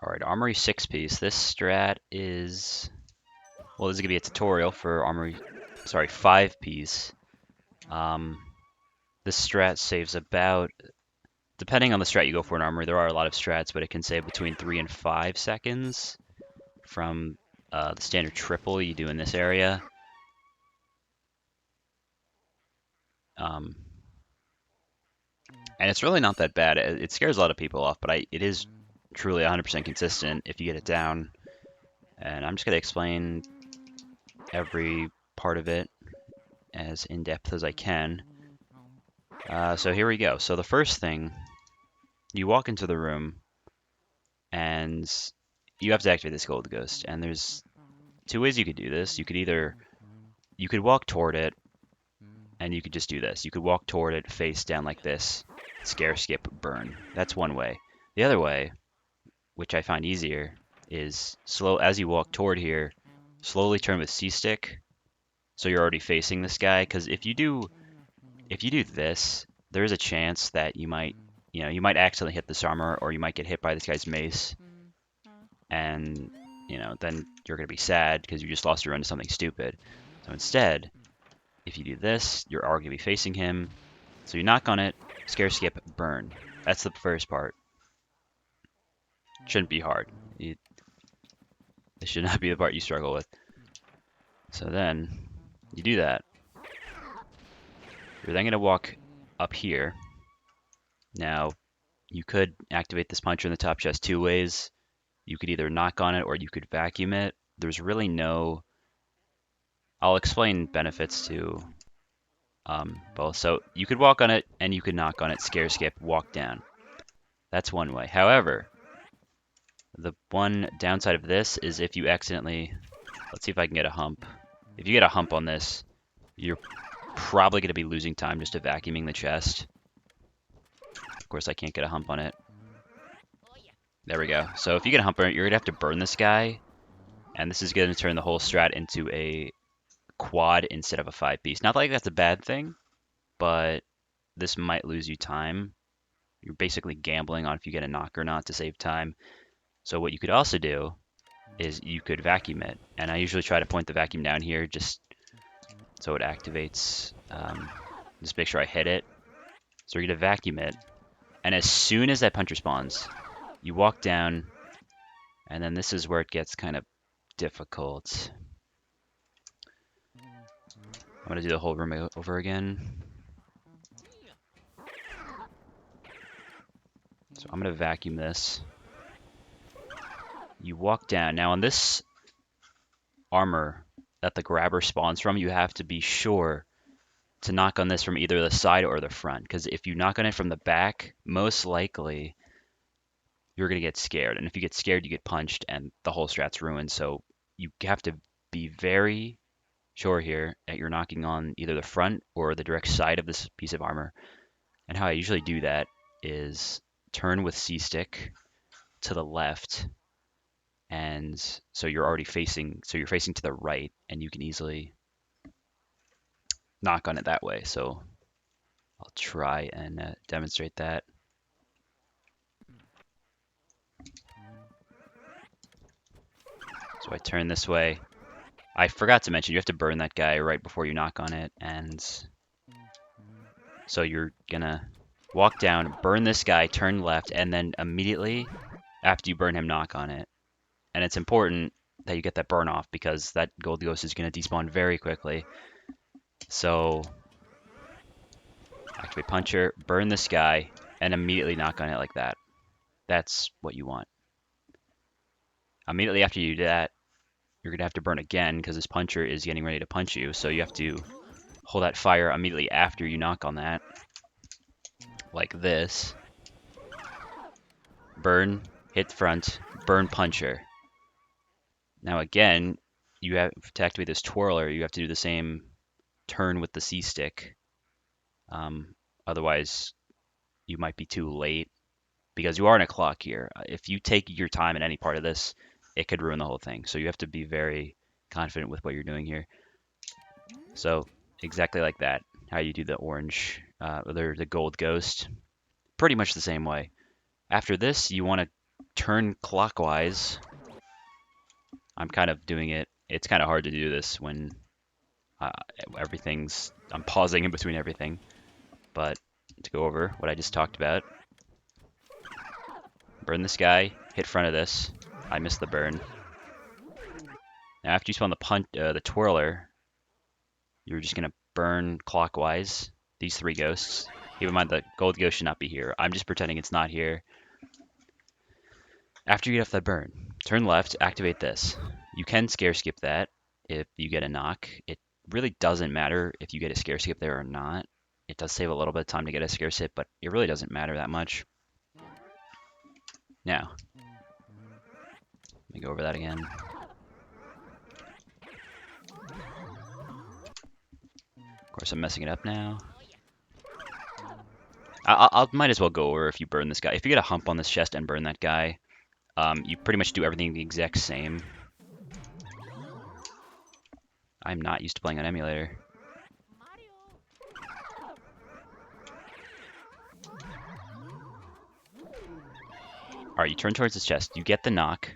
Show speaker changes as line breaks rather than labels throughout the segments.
Alright, Armory 6-piece. This strat is... Well, this is going to be a tutorial for Armory... Sorry, 5-piece. This strat saves about... Depending on the strat you go for in Armory, there are a lot of strats, but it can save between 3 and 5 seconds from the standard triple you do in this area. And it's really not that bad. It scares a lot of people off, but it is truly 100% consistent if you get it down. And I'm just going to explain every part of it as in-depth as I can. So here we go. So the first thing, you walk into the room, and you have to activate this gold ghost. And there's two ways you could do this. You could walk toward it, and you could just do this. You could walk toward it face down like this, scare, skip, burn. That's one way. The other way, which I find easier, is as you walk toward here, slowly turn with C-stick, so you're already facing this guy. Because if you do this, there is a chance that you might accidentally hit this armor, or you might get hit by this guy's mace, and then you're gonna be sad because you just lost your run to something stupid. So instead, if you do this, you're already gonna be facing him. So you knock on it, scare, skip, burn. That's the first part. Shouldn't be hard. This should not be the part you struggle with. So then, you do that. You're then gonna walk up here. Now, you could activate this puncher in the top chest two ways. You could either knock on it or you could vacuum it. There's really no... I'll explain benefits to both. So you could walk on it and you could knock on it, scare, skip, walk down. That's one way. However, the one downside of this is if you accidentally... Let's see if I can get a hump. If you get a hump on this, you're probably going to be losing time just to vacuuming the chest. Of course, I can't get a hump on it. There we go. So if you get a hump on it, you're going to have to burn this guy. And this is going to turn the whole strat into a quad instead of a 5-piece. Not like that's a bad thing, but this might lose you time. You're basically gambling on if you get a knock or not to save time. So what you could also do is you could vacuum it. And I usually try to point the vacuum down here just so it activates. Just make sure I hit it. So you're going to vacuum it. And as soon as that puncher spawns, you walk down, and then this is where it gets kind of difficult. I'm going to do the whole room over again. So I'm going to vacuum this. You walk down. Now on this armor that the grabber spawns from, you have to be sure to knock on this from either the side or the front. Because if you knock on it from the back, most likely you're going to get scared. And if you get scared, you get punched and the whole strat's ruined. So you have to be very sure here that you're knocking on either the front or the direct side of this piece of armor. And how I usually do that is turn with C-stick to the left. And so you're already facing to the right, and you can easily knock on it that way. So I'll try and demonstrate that. So I turn this way. I forgot to mention, you have to burn that guy right before you knock on it. And so you're gonna walk down, burn this guy, turn left, and then immediately after you burn him, knock on it. And it's important that you get that burn off because that gold ghost is gonna despawn very quickly. So activate puncher, burn this guy, and immediately knock on it like that. That's what you want. Immediately after you do that, you're going to have to burn again because this puncher is getting ready to punch you. So you have to hold that fire immediately after you knock on that. Like this. Burn, hit front, burn puncher. Now again, you have to activate this twirler. You have to do the same turn with the C-stick. Otherwise, you might be too late because you are in a clock here. If you take your time in any part of this, it could ruin the whole thing. So you have to be very confident with what you're doing here. So exactly like that, how you do the orange, or the gold ghost, pretty much the same way. After this, you want to turn clockwise. I'm kind of doing it. It's kind of hard to do this when uh, I'm pausing in between everything. But to go over what I just talked about, burn this guy, hit front of this. I missed the burn. Now after you spawn the twirler, you're just gonna burn clockwise these 3 ghosts. Keep in mind the gold ghost should not be here. I'm just pretending it's not here. After you get off that burn, turn left, activate this. You can scare skip that if you get a knock. It really doesn't matter if you get a scare skip there or not. It does save a little bit of time to get a scare skip, but it really doesn't matter that much. Now, let me go over that again. Of course, I'm messing it up now. I might as well go over if you burn this guy. If you get a hump on this chest and burn that guy, you pretty much do everything the exact same. I'm not used to playing on emulator. Alright, you turn towards this chest. You get the knock.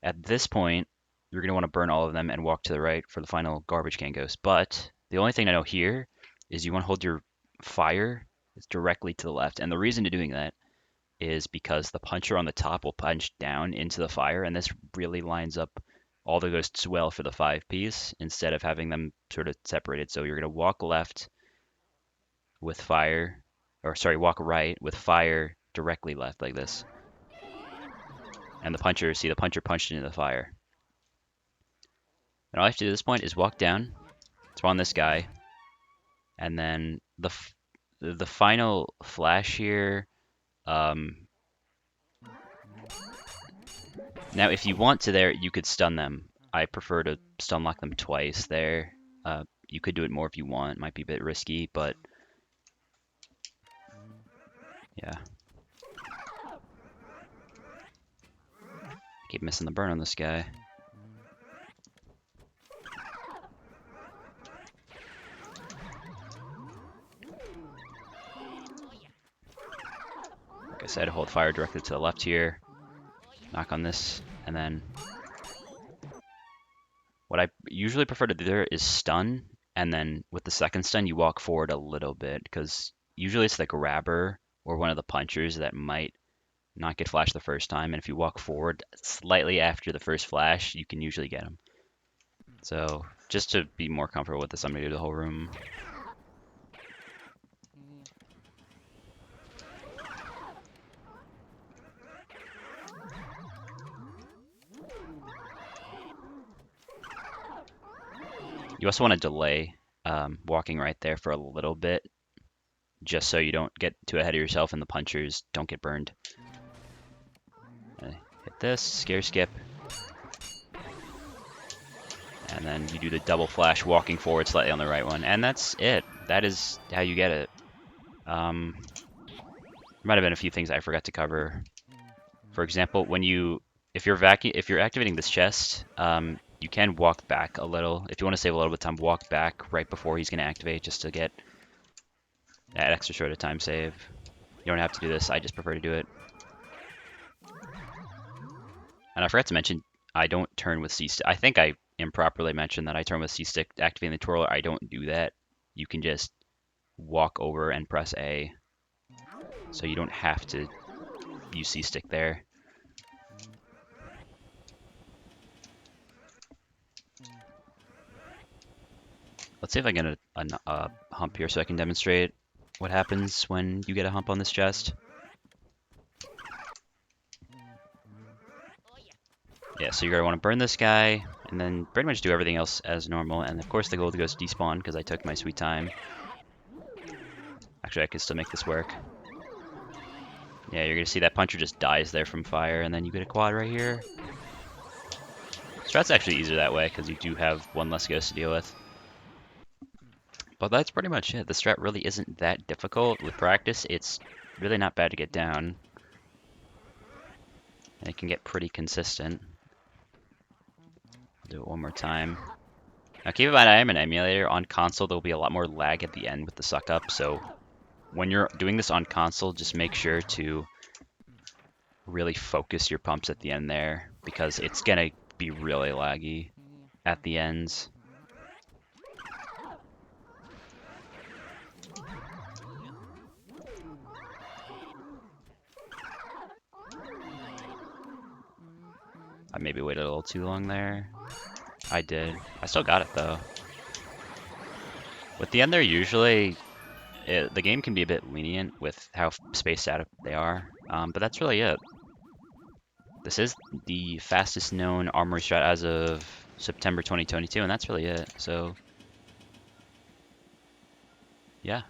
At this point, you're going to want to burn all of them and walk to the right for the final garbage can ghost. But the only thing to know here is you want to hold your fire directly to the left. And the reason to doing that is because the puncher on the top will punch down into the fire, and this really lines up all the ghosts well for the 5-piece instead of having them sort of separated. So you're going to walk left with fire, or sorry, walk right with fire directly left like this. And the puncher punched into the fire. And all I have to do at this point is walk down, spawn this guy, and then the final flash here. Now, if you want to there, you could stun them. I prefer to stun lock them twice there. You could do it more if you want. Might be a bit risky, but yeah. Keep missing the burn on this guy. Like I said, hold fire directly to the left here. Knock on this, and then what I usually prefer to do there is stun, and then with the second stun, you walk forward a little bit, because usually it's the grabber or one of the punchers that might not get flashed the first time, and if you walk forward slightly after the first flash, you can usually get them. So just to be more comfortable with this, I'm going to do the whole room. You also want to delay walking right there for a little bit, just so you don't get too ahead of yourself and the punchers don't get burned. Hit this, scare skip, and then you do the double flash walking forward slightly on the right one, and that's it. That is how you get it. There might have been a few things I forgot to cover. For example, if you're activating this chest, you can walk back a little. If you want to save a little bit of time, walk back right before he's going to activate just to get that extra sort of time save. You don't have to do this. I just prefer to do it. And I forgot to mention, I don't turn with C-stick. I think I improperly mentioned that I turn with C-stick activating the twirler. I don't do that. You can just walk over and press A. So you don't have to use C-stick there. Let's see if I get a hump here so I can demonstrate what happens when you get a hump on this chest. Yeah, so you're going to want to burn this guy, and then pretty much do everything else as normal. And of course the gold ghost despawn because I took my sweet time. Actually, I could still make this work. Yeah, you're going to see that puncher just dies there from fire, and then you get a quad right here. Strat's actually easier that way because you do have one less ghost to deal with. But that's pretty much it. The strat really isn't that difficult. With practice, it's really not bad to get down. And it can get pretty consistent. I'll do it one more time. Now keep in mind, I am an emulator. On console, there'll be a lot more lag at the end with the suck up. So when you're doing this on console, just make sure to really focus your pumps at the end there because it's gonna be really laggy at the ends. I maybe waited a little too long there. I did. I still got it though. With the end there, usually the game can be a bit lenient with how spaced out they are, but that's really it. This is the fastest known Armory strat as of September 2022, and that's really it. So, yeah.